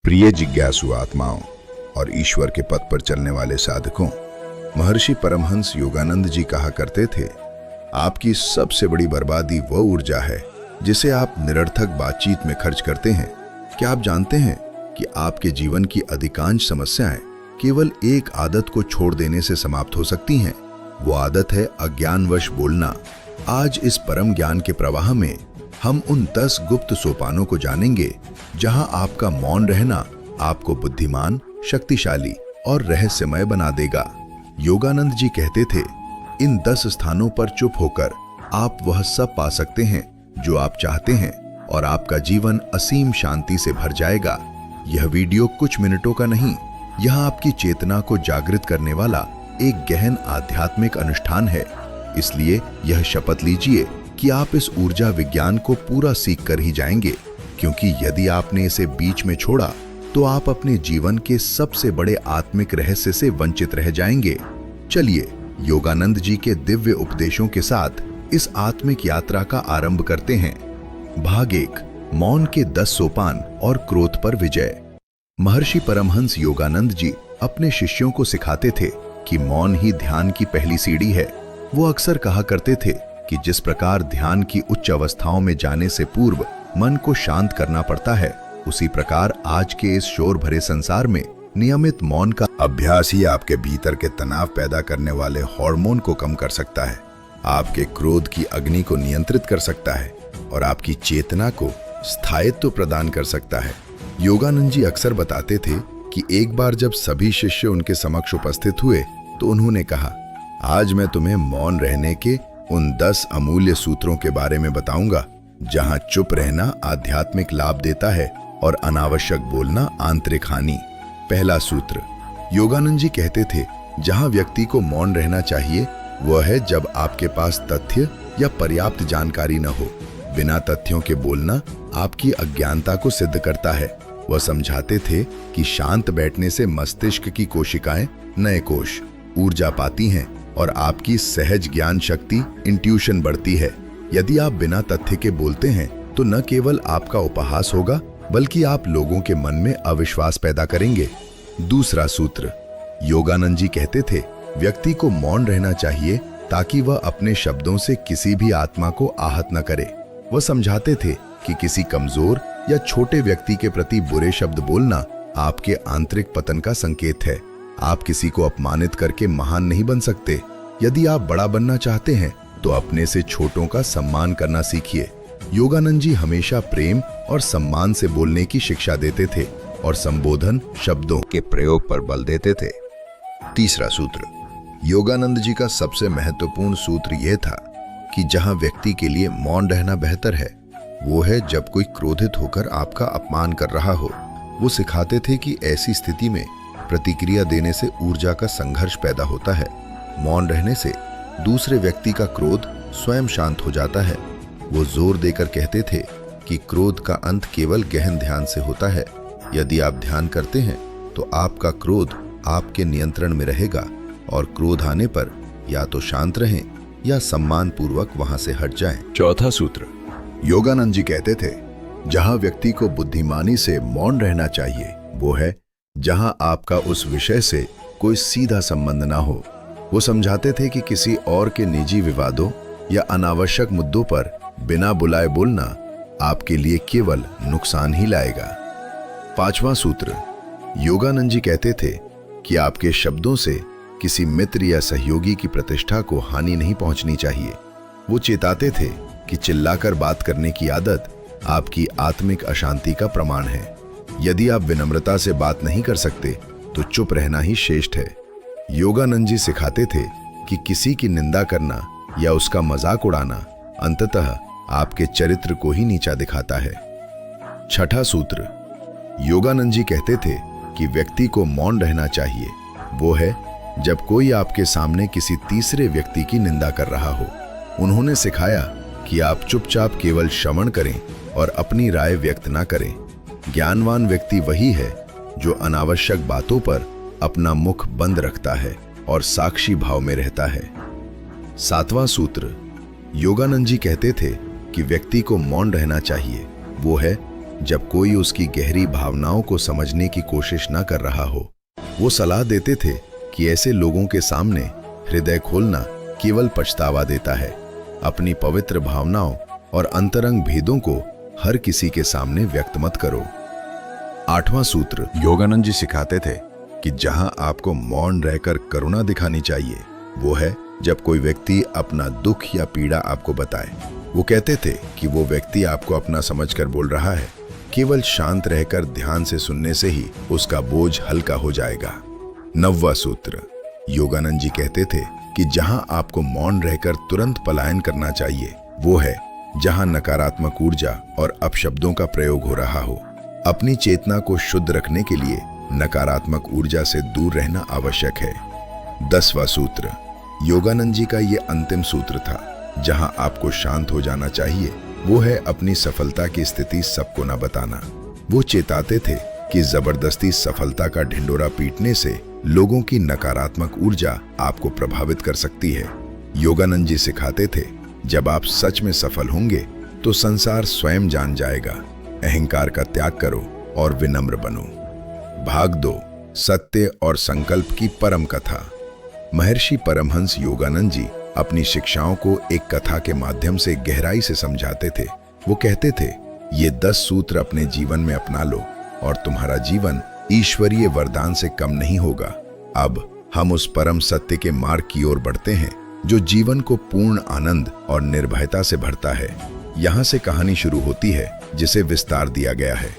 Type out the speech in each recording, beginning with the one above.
प्रिय जिज्ञासु आत्माओं और ईश्वर के पथ पर चलने वाले साधकों, महर्षि परमहंस योगानंद जी कहा करते थे, आपकी सबसे बड़ी बर्बादी वह ऊर्जा है जिसे आप निरर्थक बातचीत में खर्च करते हैं। क्या आप जानते हैं कि आपके जीवन की अधिकांश समस्याएं केवल एक आदत को छोड़ देने से समाप्त हो सकती हैं? वो आदत है अज्ञानवश बोलना। आज इस परम ज्ञान के प्रवाह में हम उन 10 गुप्त सोपानों को जानेंगे जहां आपका मौन रहना आपको बुद्धिमान, शक्तिशाली और रहस्यमय बना देगा। योगानंद जी कहते थे, इन 10 स्थानों पर चुप होकर आप वह सब पा सकते हैं जो आप चाहते हैं और आपका जीवन असीम शांति से भर जाएगा। यह वीडियो कुछ मिनटों का नहीं, यह आपकी चेतना को जागृत करने वाला एक गहन आध्यात्मिक अनुष्ठान है। इसलिए यह शपथ लीजिए कि आप इस ऊर्जा विज्ञान को पूरा सीख कर ही जाएंगे, क्योंकि यदि आपने इसे बीच में छोड़ा तो आप अपने जीवन के सबसे बड़े आत्मिक रहस्य से वंचित रह जाएंगे। चलिए योगानंद जी के दिव्य उपदेशों के साथ इस आत्मिक यात्रा का आरंभ करते हैं। भाग 1, मौन के 10 सोपान और क्रोध पर विजय। महर्षि परमहंस योगानंद जी अपने शिष्यों को सिखाते थे कि मौन ही ध्यान की पहली सीढ़ी है। वो अक्सर कहा करते थे कि जिस प्रकार ध्यान की उच्च अवस्थाओं में जाने से पूर्व मन को शांत करना पड़ता है, उसी प्रकार आज के इस शोर भरे संसार में नियमित मौन का अभ्यास ही आपके भीतर के तनाव पैदा करने वाले हार्मोन को कम कर सकता है, आपके क्रोध की अग्नि को नियंत्रित कर सकता है और आपकी चेतना को स्थायित्व प्रदान कर सकता है। योगानंद जी अक्सर बताते थे कि एक बार जब सभी शिष्य उनके समक्ष उपस्थित हुए तो उन्होंने कहा, आज मैं तुम्हें मौन रहने के उन 10 अमूल्य सूत्रों के बारे में बताऊंगा जहां चुप रहना आध्यात्मिक लाभ देता है और अनावश्यक बोलना आंतरिक हानि। पहला सूत्र, योगानंद जी कहते थे, जहां व्यक्ति को मौन रहना चाहिए वह है जब आपके पास तथ्य या पर्याप्त जानकारी न हो। बिना तथ्यों के बोलना आपकी अज्ञानता को सिद्ध करता है। वह समझाते थे कि शांत बैठने से मस्तिष्क की कोशिकाएं नए कोश, ऊर्जा पाती हैं और आपकी सहज ज्ञान शक्ति इंट्यूशन बढ़ती है। यदि आप बिना तथ्य के बोलते हैं तो न केवल आपका उपहास होगा बल्कि आप लोगों के मन में अविश्वास पैदा करेंगे। दूसरा सूत्र, योगानंद जी कहते थे, व्यक्ति को मौन रहना चाहिए ताकि वह अपने शब्दों से किसी भी आत्मा को आहत न करे। वह समझाते थे कि किसी कमजोर या छोटे व्यक्ति के प्रति बुरे शब्द बोलना आपके आंतरिक पतन का संकेत है। आप किसी को अपमानित करके महान नहीं बन सकते। यदि आप बड़ा बनना चाहते हैं तो अपने से छोटों का सम्मान करना सीखिए। योगानंद जी हमेशा प्रेम और सम्मान से बोलने की शिक्षा देते थे और संबोधन शब्दों के प्रयोग पर बल देते थे। तीसरा सूत्र, योगानंद जी का सबसे महत्वपूर्ण सूत्र यह था कि जहां व्यक्ति के लिए मौन रहना बेहतर है वो है जब कोई क्रोधित होकर आपका अपमान कर रहा हो। वो सिखाते थे कि ऐसी स्थिति में प्रतिक्रिया देने से ऊर्जा का संघर्ष पैदा होता है। मौन रहने से दूसरे व्यक्ति का क्रोध स्वयं शांत हो जाता है। वो जोर देकर कहते थे कि क्रोध का अंत केवल गहन ध्यान से होता है। यदि आप ध्यान करते हैं तो आपका क्रोध आपके नियंत्रण में रहेगा और क्रोध आने पर या तो शांत रहें या सम्मान पूर्वक वहां से हट जाएं। चौथा सूत्र, योगानंद जी कहते थे, जहां व्यक्ति को बुद्धिमानी से मौन रहना चाहिए वो है जहां आपका उस विषय से कोई सीधा संबंध ना हो। वो समझाते थे कि किसी और के निजी विवादों या अनावश्यक मुद्दों पर बिना बुलाए बोलना आपके लिए केवल नुकसान ही लाएगा। पांचवा सूत्र, योगानंद जी कहते थे कि आपके शब्दों से किसी मित्र या सहयोगी की प्रतिष्ठा को हानि नहीं पहुंचनी चाहिए। वो चेताते थे कि चिल्लाकर बात करने की आदत आपकी आत्मिक अशांति का प्रमाण है। यदि आप विनम्रता से बात नहीं कर सकते तो चुप रहना ही श्रेष्ठ है। योगानंद जी सिखाते थे कि किसी की निंदा करना या उसका मजाक उड़ाना अंततः आपके चरित्र को ही नीचा दिखाता है। छठा सूत्र, योगानंद जी कहते थे कि व्यक्ति को मौन रहना चाहिए वो है जब कोई आपके सामने किसी तीसरे व्यक्ति की निंदा कर रहा हो। उन्होंने सिखाया कि आप चुपचाप केवल श्रवण करें और अपनी राय व्यक्त ना करें। ज्ञानवान व्यक्ति वही है जो अनावश्यक बातों पर अपना मुख बंद रखता है और साक्षी भाव में रहता है। सातवां सूत्र, योगानंद जी कहते थे कि व्यक्ति को मौन रहना चाहिए वो है जब कोई उसकी गहरी भावनाओं को समझने की कोशिश न कर रहा हो। वो सलाह देते थे कि ऐसे लोगों के सामने हृदय खोलना केवल पछतावा देता है। अपनी पवित्र भावनाओं और अंतरंग भेदों को हर किसी के सामने व्यक्त मत करो। 8वां सूत्र, योगानंद जी सिखाते थे कि जहां आपको मौन रहकर करुणा दिखानी चाहिए, वो है जब कोई व्यक्ति अपना दुख या पीड़ा आपको बताए। वो कहते थे कि वो व्यक्ति आपको अपना समझकर बोल रहा है, केवल शांत रहकर ध्यान से सुनने से ही उसका बोझ हल्का हो जाएगा। 9वां सूत्र, योगानंद जी कहते थे कि जहां आपको मौन रहकर तुरंत पलायन करना चाहिए, वो है जहां नकारात्मक ऊर्जा और अपशब्दों का प्रयोग हो रहा हो। अपनी चेतना को शुद्ध रखने के लिए नकारात्मक ऊर्जा से दूर रहना आवश्यक है। 10वां सूत्र, योगानंद जी का ये अंतिम सूत्र था। जहां आपको शांत हो जाना चाहिए, वो है अपनी सफलता की स्थिति सबको न बताना। वो चेताते थे कि जबरदस्ती सफलता का ढिंडोरा पीटने से लोगों की नकारात्मक ऊर्जा आपको प्रभावित कर सकती है। योगानंद जी सिखाते थे, जब आप सच में सफल होंगे तो संसार स्वयं जान जाएगा। अहंकार का त्याग करो और विनम्र बनो। भाग 2, सत्य और संकल्प की परम कथा। महर्षि परमहंस योगानंद जी अपनी शिक्षाओं को एक कथा के माध्यम से गहराई से समझाते थे। वो कहते थे, ये 10 सूत्र अपने जीवन में अपना लो और तुम्हारा जीवन ईश्वरीय वरदान से कम नहीं होगा। अब हम उस परम सत्य के मार्ग की ओर बढ़ते हैं जो जीवन को पूर्ण आनंद और निर्भयता से भरता है। यहाँ से कहानी शुरू होती है जिसे विस्तार दिया गया है।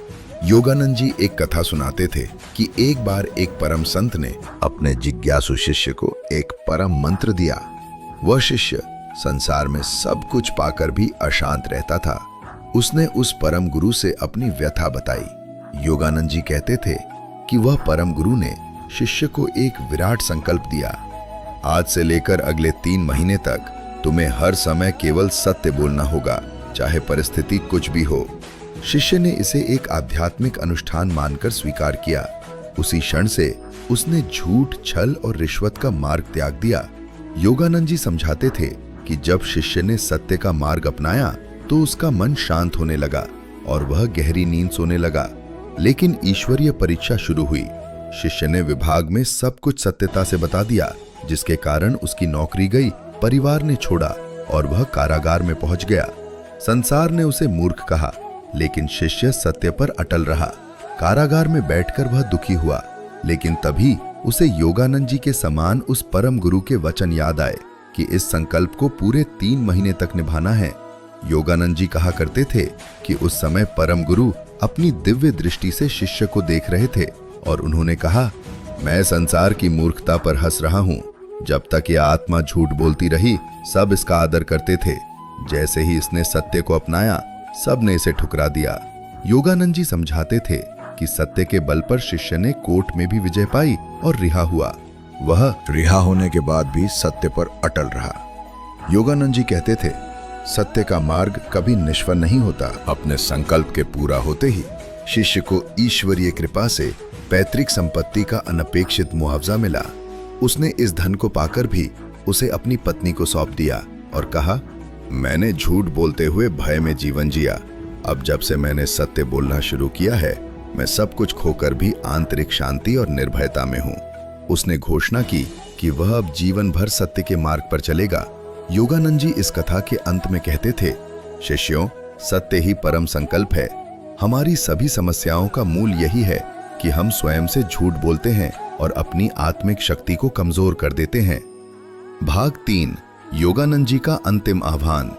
योगानंद जी एक कथा सुनाते थे कि एक बार एक परम संत ने अपने जिज्ञासु शिष्य को एक परम मंत्र दिया। वह शिष्य संसार में सब कुछ पाकर भी अशांत रहता था। उसने उस परम गुरु से अपनी व्यथा बताई। योगानंद जी कहते थे कि वह परम गुरु ने शिष्य को एक विराट संकल्प दिया। आज से लेकर अगले 3 महीने तक तुम्हें हर समय केवल सत्य बोलना होगा, चाहे परिस्थिति कुछ भी हो। शिष्य ने इसे एक आध्यात्मिक अनुष्ठान मानकर स्वीकार किया। उसी क्षण से उसने झूठ, छल और रिश्वत का मार्ग त्याग दिया। योगानंद जी समझाते थे कि जब शिष्य ने सत्य का मार्ग अपनाया तो उसका मन शांत होने लगा और वह गहरी नींद सोने लगा। लेकिन ईश्वरीय परीक्षा शुरू हुई। शिष्य ने विभाग में सब कुछ सत्यता से बता दिया, जिसके कारण उसकी नौकरी गई, परिवार ने छोड़ा और वह कारागार में पहुंच गया। संसार ने उसे मूर्ख कहा, लेकिन शिष्य सत्य पर अटल रहा। कारागार में बैठकर वह दुखी हुआ, लेकिन तभी उसे योगानंद जी के समान उस परम गुरु के वचन याद आए कि इस संकल्प को पूरे 3 महीने तक निभाना है। योगानंद जी कहा करते थे कि उस समय परम गुरु अपनी दिव्य दृष्टि से शिष्य को देख रहे थे और उन्होंने कहा, मैं संसार की मूर्खता पर हंस रहा हूँ। जब तक यह आत्मा झूठ बोलती रही, सब इसका आदर करते थे। जैसे ही इसने सत्य को अपनाया, सब ने इसे ठुकरा दिया। योगानंद जी समझाते थे कि सत्य के बल पर शिष्य ने कोर्ट में भी विजय पाई और रिहा हुआ। वह रिहा होने के बाद भी सत्य पर अटल रहा। योगानंद जी कहते थे, सत्य का मार्ग कभी निष्फल नहीं होता। अपने संकल्प के पूरा होते ही शिष्य को ईश्वरीय कृपा से पैतृक संपत्ति का अनपेक्षित मुआवजा मिला। उसने इस धन को पाकर भी उसे अपनी पत्नी को सौंप दिया और कहा, मैंने झूठ बोलते हुए भय में जीवन जिया। अब जब से मैंने सत्य बोलना शुरू किया है, मैं सब कुछ खोकर भी आंतरिक शांति और निर्भयता में हूँ। उसने घोषणा की कि वह अब जीवन भर सत्य के मार्ग पर चलेगा। योगानंद जी इस कथा के अंत में कहते थे, शिष्यों, सत्य ही परम संकल्प है। हमारी सभी समस्याओं का मूल यही है कि हम स्वयं से झूठ बोलते हैं और अपनी आत्मिक शक्ति को कमजोर कर देते हैं। भाग 3, योगानंद जी का अंतिम आह्वान।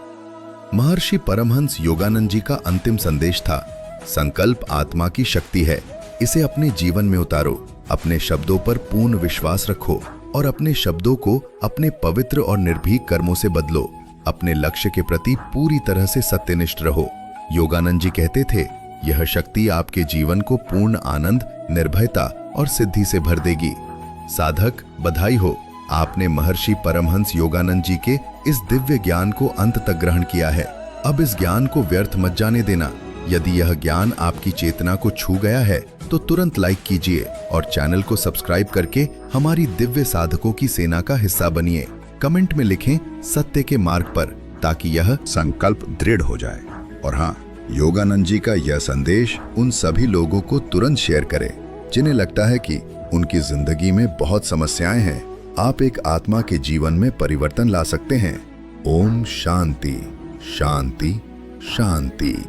महर्षि परमहंस योगानंद जी का अंतिम संदेश था, संकल्प आत्मा की शक्ति है, इसे अपने जीवन में उतारो। अपने शब्दों पर पूर्ण विश्वास रखो और अपने शब्दों को अपने पवित्र और निर्भीक कर्मों से बदलो। अपने लक्ष्य के प्रति पूरी तरह से सत्यनिष्ठ रहो। योगानंद जी कहते थे, यह शक्ति आपके जीवन को पूर्ण आनंद, निर्भयता और सिद्धि से भर देगी। साधक, बधाई हो, आपने महर्षि परमहंस योगानंद जी के इस दिव्य ज्ञान को अंत तक ग्रहण किया है। अब इस ज्ञान को व्यर्थ मत जाने देना। यदि यह ज्ञान आपकी चेतना को छू गया है तो तुरंत लाइक कीजिए और चैनल को सब्सक्राइब करके हमारी दिव्य साधकों की सेना का हिस्सा बनिए। कमेंट में लिखें, सत्य के मार्ग पर, ताकि यह संकल्प दृढ़ हो जाए। और हाँ, योगानंद जी का यह संदेश उन सभी लोगों को तुरंत शेयर करें जिन्हें लगता है कि उनकी जिंदगी में बहुत समस्याएं हैं। आप एक आत्मा के जीवन में परिवर्तन ला सकते हैं। ओम शांति शांति शांति।